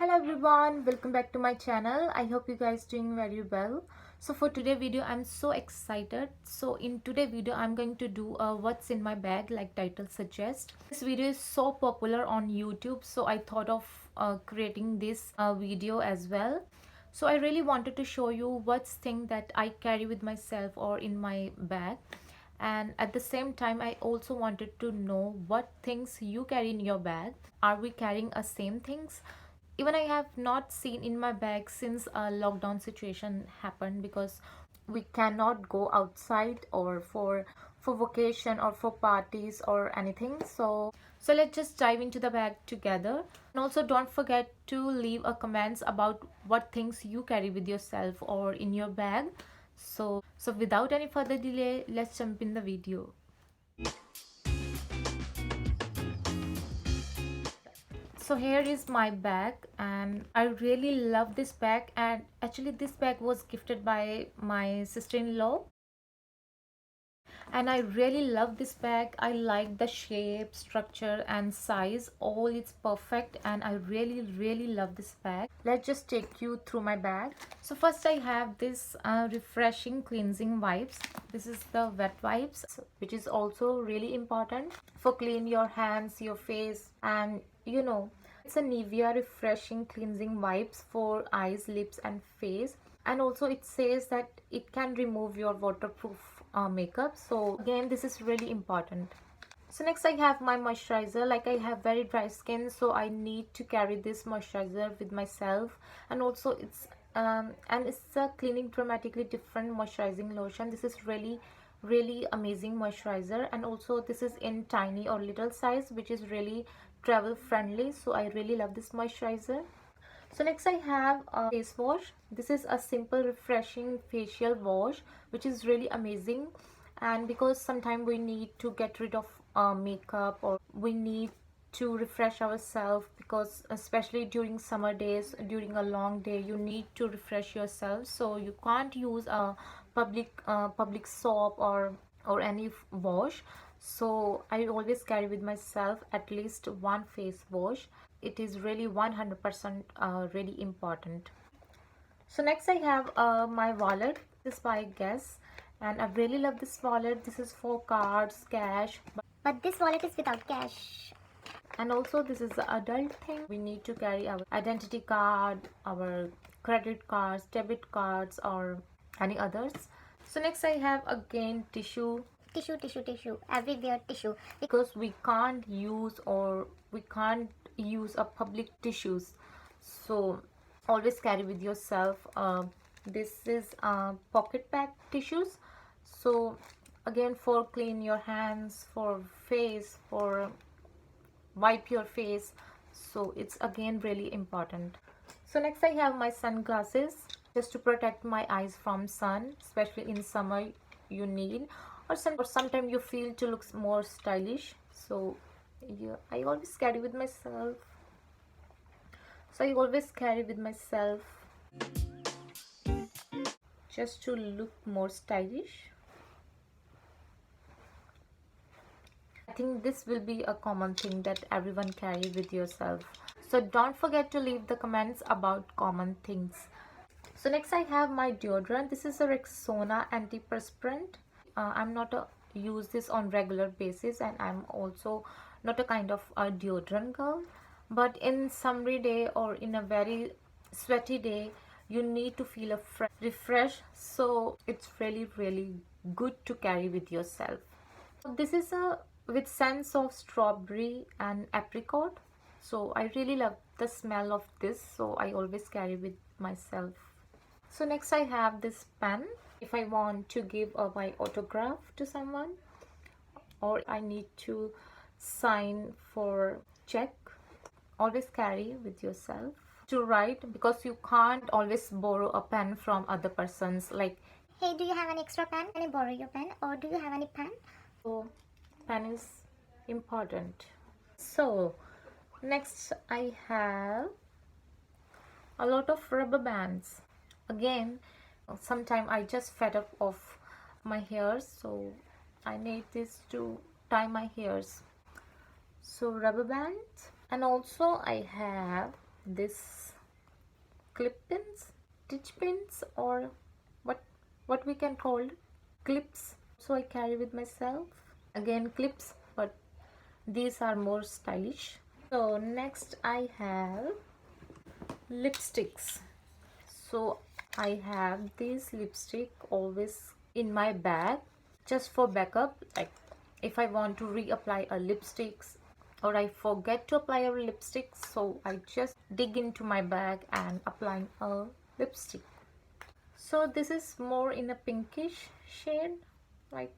Hello everyone, welcome back to my channel. I hope you guys doing very well. So for today video I'm so excited. So in today video I'm going to do what's in my bag like title suggests. This video is so popular on YouTube, so I thought of creating this video as well. So I really wanted to show you what's thing that I carry with myself or in my bag, and at the same time I also wanted to know what things you carry in your bag. Are we carrying the same things? Even I have not seen in my bag since a lockdown situation happened, because we cannot go outside or for vacation or for parties or anything. So let's just dive into the bag together. And also don't forget to leave a comments about what things you carry with yourself or in your bag. So without any further delay, let's jump in the video. So here is my bag, and I really love this bag, and actually this bag was gifted by my sister-in-law, and I really love this bag. I like the shape, structure and size, all it's perfect, and I really love this bag. Let's just take you through my bag. So first I have this refreshing cleansing wipes. This is the wet wipes, which is also really important for clean your hands, your face, and it's a Nivea refreshing cleansing wipes for eyes, lips and face. And also it says that it can remove your waterproof makeup, so again this is really important. So next I have my moisturizer. Like, I have very dry skin, so I need to carry this moisturizer with myself. And also it's a cleaning dramatically different moisturizing lotion. This is really amazing moisturizer, and also this is in tiny or little size, which is really travel friendly, so I really love this moisturizer. So next I have a face wash. This is a simple refreshing facial wash, which is really amazing. And because sometimes we need to get rid of makeup, or we need to refresh ourselves, because especially during summer days, during a long day, you need to refresh yourself, so you can't use a public soap or any wash. So I always carry with myself at least one face wash. It is really 100% really important. So next I have my wallet. This is by Guess, and I really love this wallet. This is for cards, cash, But this wallet is without cash. and also this is the adult thing. We need to carry our identity card, our credit cards, debit cards, or any others. So next I have again tissue. Tissue. Everywhere tissue. Because we can't use a public tissues, so always carry with yourself. This is pocket pack tissues, so again for clean your hands, for face, for wipe your face, so it's again really important. So next I have my sunglasses, just to protect my eyes from sun, especially in summer you need, or sometimes you feel to look more stylish. So yeah, I always carry with myself. Just to look more stylish. I think this will be a common thing that everyone carry with yourself. So don't forget to leave the comments about common things. So next I have my deodorant. This is a Rexona antiperspirant. I'm not use this on regular basis, and I'm also not a kind of a deodorant girl. But in summery day or in a very sweaty day, you need to feel a refresh. So it's really good to carry with yourself. This is a with scents of strawberry and apricot, so I really love the smell of this, so I always carry with myself. So next I have this pen. If I want to give my autograph to someone, or I need to sign for check, always carry with yourself. To write, because you can't always borrow a pen from other persons, like, Hey, do you have any extra pen? Can I borrow your pen? Or do you have any pen? so pen is important. So next I have a lot of rubber bands. Again, sometimes I just fed up of my hairs, so I need this to tie my hairs. So rubber bands. And also I have this clip pins, stitch pins, or what what we can call clips. So I carry with myself. Again clips, but these are more stylish. So next I have lipsticks. So I have this lipstick always in my bag just for backup, like if I want to reapply a lipstick or I forget to apply a lipstick, so I just dig into my bag and applying a lipstick. So this is more in a pinkish shade, like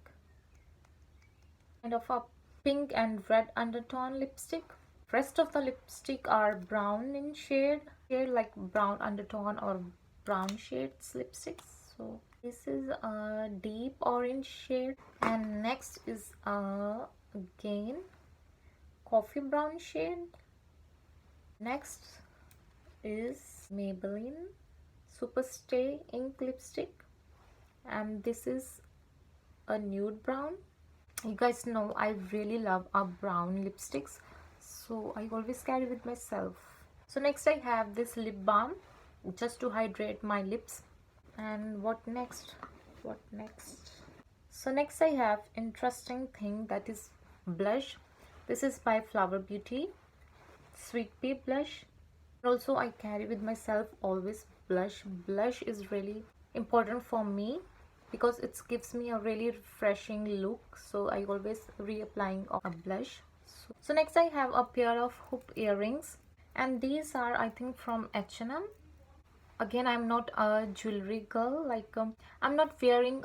kind of a pink and red undertone lipstick. Rest of the lipstick are brown in shade like brown undertone or brown shades lipsticks. So this is a deep orange shade, and next is again coffee brown shade. Next is Maybelline Superstay ink lipstick, and this is a nude brown. You guys know I really love a brown lipsticks, so I always carry with myself. So next I have this lip balm just to hydrate my lips. And what next? So next I have interesting thing, that is blush. This is by Flower Beauty Sweet Pea blush. Also I carry with myself always blush is really important for me because it gives me a really refreshing look, so I always reapplying a blush. So next I have a pair of hoop earrings, and these are I think from H&M. Again, I'm not a jewelry girl, like I'm not wearing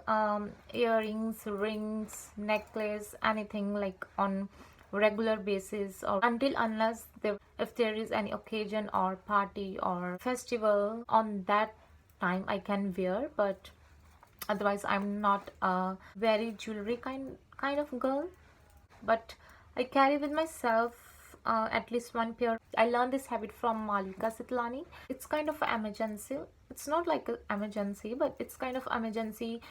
earrings, rings, necklace, anything like on regular basis, or until unless if there is any occasion or party or festival, on that time I can wear, but otherwise I'm not a very jewelry kind of girl. But I carry with myself at least one pair. I learned this habit from Malika Sitlani. It's kind of an emergency. It's not like an emergency, but it's kind of emergency.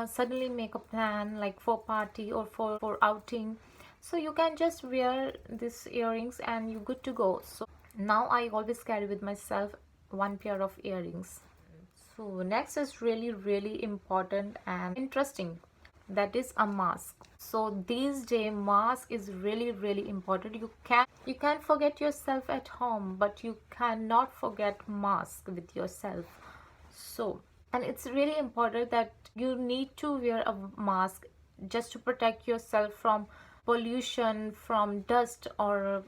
Suddenly make a plan like for party or for outing. So you can just wear these earrings and you're good to go. So now I always carry with myself one pair of earrings. So next is really important and interesting, that is a mask. So these days mask is really important. You can forget yourself at home, but you cannot forget mask with yourself. So, and it's really important that you need to wear a mask just to protect yourself from pollution, from dust, or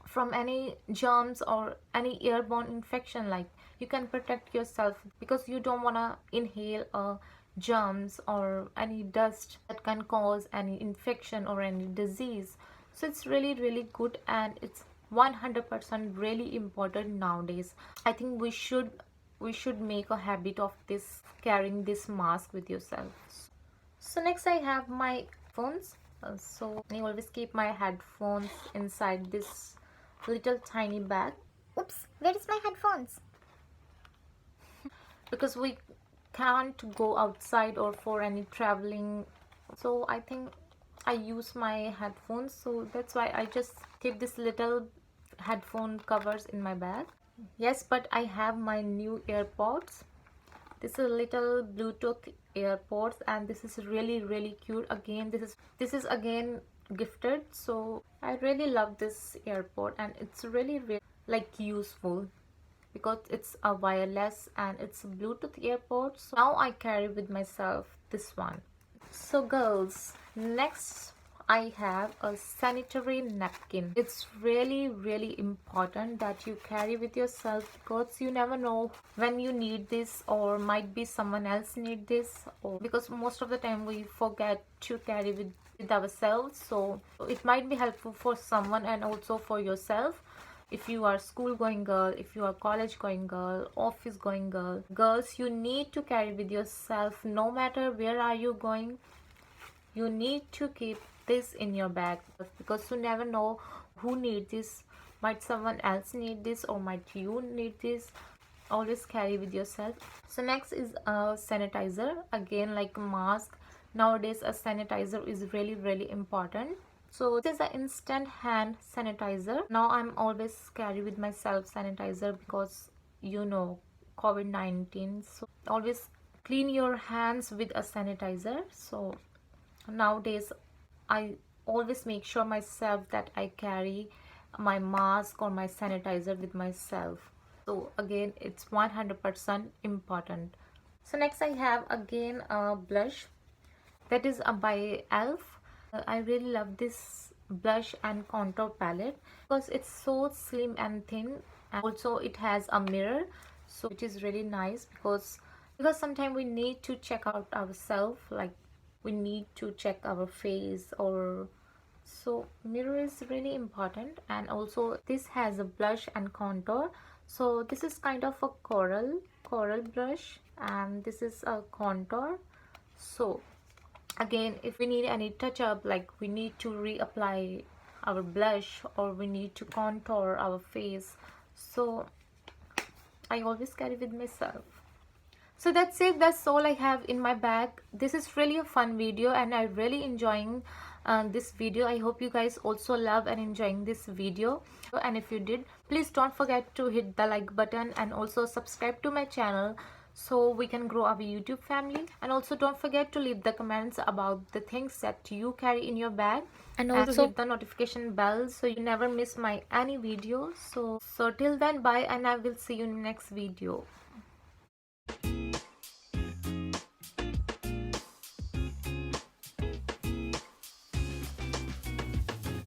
from any germs or any airborne infection. Like you can protect yourself because you don't want to inhale germs or any dust that can cause any infection or any disease. So it's really good, and it's 100% really important nowadays. I think we should make a habit of this, carrying this mask with yourself. So next I have my phones. So I always keep my headphones inside this little tiny bag Oops, where is my headphones? because we can't go outside or for any traveling. So I think I use my headphones, so that's why I just keep this little headphone covers in my bag. Yes, but I have my new AirPods. This is a little Bluetooth AirPods, and this is really cute. Again, this is again gifted, so I really love this AirPod, and it's really like useful because it's a wireless and it's a Bluetooth AirPod. So now I carry with myself this one. So girls, next I have a sanitary napkin. It's really important that you carry with yourself because you never know when you need this, or might be someone else need this, or because most of the time we forget to carry with ourselves. So it might be helpful for someone and also for yourself. If you are school going girl, if you are college going girl, office going girl, girls, you need to carry with yourself no matter where are you going. You need to keep this in your bag because you never know who need this. Might someone else need this, or might you need this. Always carry with yourself. So next is a sanitizer. Again, like a mask, nowadays a sanitizer is really important. So this is an instant hand sanitizer. Now I'm always carry with myself sanitizer because COVID-19. So always clean your hands with a sanitizer. So nowadays I always make sure myself that I carry my mask or my sanitizer with myself. So again, it's 100% important. So next I have again a blush that is by elf. I really love this blush and contour palette because it's so slim and thin, and also it has a mirror, so it is really nice because sometimes we need to check out ourselves, like we need to check our face, or so mirror is really important. And also this has a blush and contour, so this is kind of a coral blush, and this is a contour. So again, if we need any touch up, like we need to reapply our blush or we need to contour our face, so I always carry with myself. So that's it, that's all I have in my bag. This is really a fun video and I really enjoying this video. I hope you guys also love and enjoying this video, and if you did, please don't forget to hit the like button and also subscribe to my channel so we can grow our YouTube family. And also don't forget to leave the comments about the things that you carry in your bag, and also hit the notification bell so you never miss my any video. So till then, bye, and I will see you in next video.